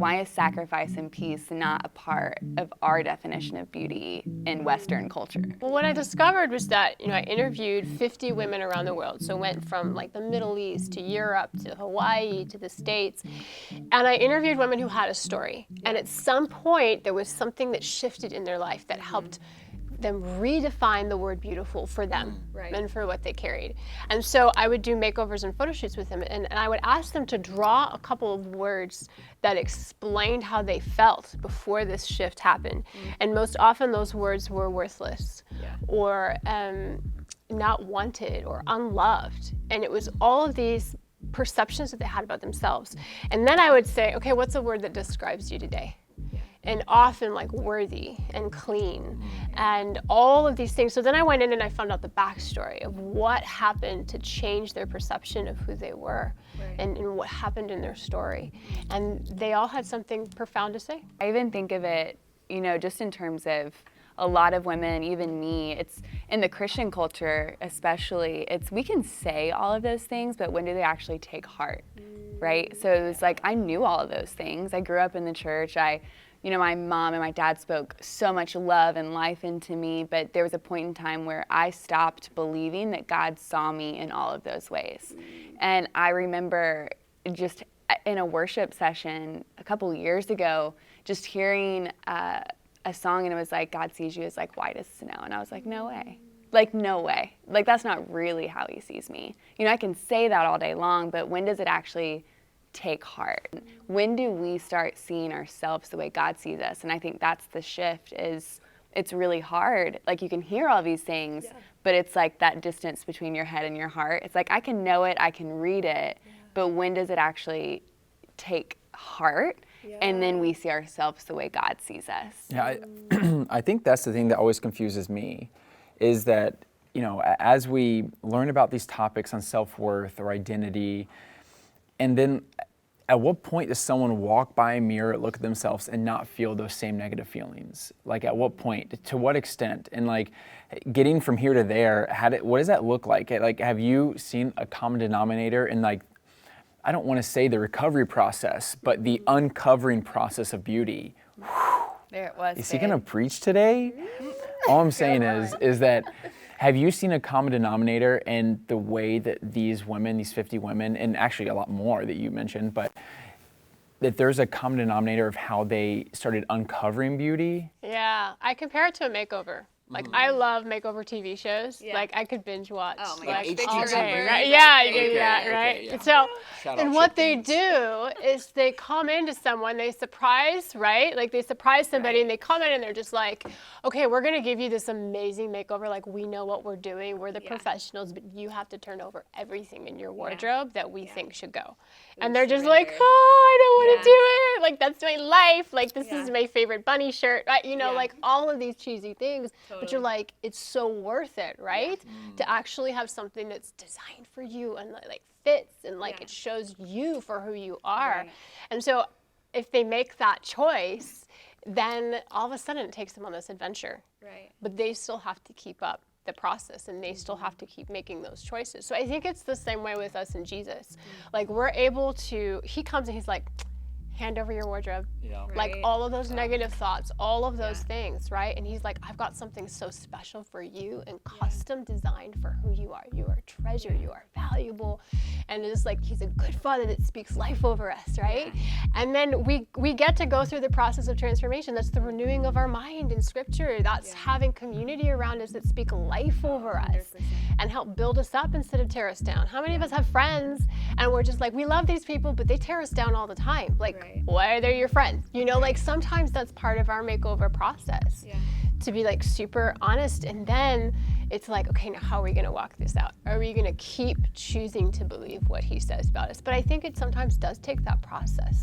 Why is sacrifice and peace not a part of our definition of beauty in Western culture? Well, what I discovered was that, I interviewed 50 women around the world. So went from like the Middle East to Europe to Hawaii to the States. And I interviewed women who had a story. And at some point, there was something that shifted in their life that helped them redefine the word beautiful for them and for what they carried. And so I would do makeovers and photo shoots with them, and I would ask them to draw a couple of words that explained how they felt before this shift happened. And most often those words were worthless or not wanted or unloved. And it was all of these perceptions that they had about themselves. And then I would say, okay, what's a word that describes you today? And often like worthy and clean and all of these things. So then I went in and I found out the backstory of what happened to change their perception of who they were and what happened in their story. And they all had something profound to say. I even think of it, just in terms of a lot of women, even me, it's in the Christian culture especially, we can say all of those things, but when do they actually take heart, right? So it was like, I knew all of those things. I grew up in the church. My mom and my dad spoke so much love and life into me, but there was a point in time where I stopped believing that God saw me in all of those ways. And I remember just in a worship session a couple years ago, just hearing a song, and it was like, God sees you as like white as snow. And I was like, no way. Like, no way. Like, that's not really how he sees me. I can say that all day long, but when does it actually take heart? When do we start seeing ourselves the way God sees us? And I think that's the shift. It's really hard. Like, you can hear all these things, but it's like that distance between your head and your heart. It's like, I can know it, I can read it, but when does it actually take heart? And then we see ourselves the way God sees us. Yeah, I think that's the thing that always confuses me, is that, as we learn about these topics on self-worth or identity, and then at what point does someone walk by a mirror, look at themselves, and not feel those same negative feelings? Like, at what point? To what extent? And like, getting from here to there, what does that look like? Like, have you seen a common denominator in, like, I don't want to say the recovery process, but the uncovering process of beauty? There it was. Is he going to preach today? All I'm saying is that, have you seen a common denominator in the way that these women, these 50 women, and actually a lot more that you mentioned, but that there's a common denominator of how they started uncovering beauty? Yeah, I compare it to a makeover. Like, I love makeover TV shows. Yeah. Like, I could binge watch like all day, right? Yeah, you do that, right? Yeah. So, and what they do is they come into someone, they surprise, right? Like, they surprise somebody and they come in and they're just like, okay, we're going to give you this amazing makeover. Like, we know what we're doing. We're the professionals, but you have to turn over everything in your wardrobe that we think should go. And they're just like, oh, I don't want to do it. Like, that's my life. Like, this is my favorite bunny shirt. Right? Like all of these cheesy things. But you're like, it's so worth it, right? To actually have something that's designed for you and like fits and like it shows you for who you are. And so if they make that choice, then all of a sudden it takes them on this adventure. Right. But they still have to keep up the process and they still have to keep making those choices. So I think it's the same way with us and Jesus. Like, we're able to, he comes and he's like, hand over your wardrobe. Yeah. Like all of those negative thoughts, all of those things, right? And he's like, I've got something so special for you and custom designed for who you are. You are a treasure, you are valuable. And it's like, he's a good father that speaks life over us, right? And then we get to go through the process of transformation. That's the renewing of our mind in scripture. That's having community around us that speak life over us 100%. And help build us up instead of tear us down. How many of us have friends and we're just like, we love these people, but they tear us down all the time. Like, why are they your friends? Like sometimes that's part of our makeover process. To be like super honest, and then it's like, okay, now how are we going to walk this out? Are we going to keep choosing to believe what he says about us? But I think it sometimes does take that process.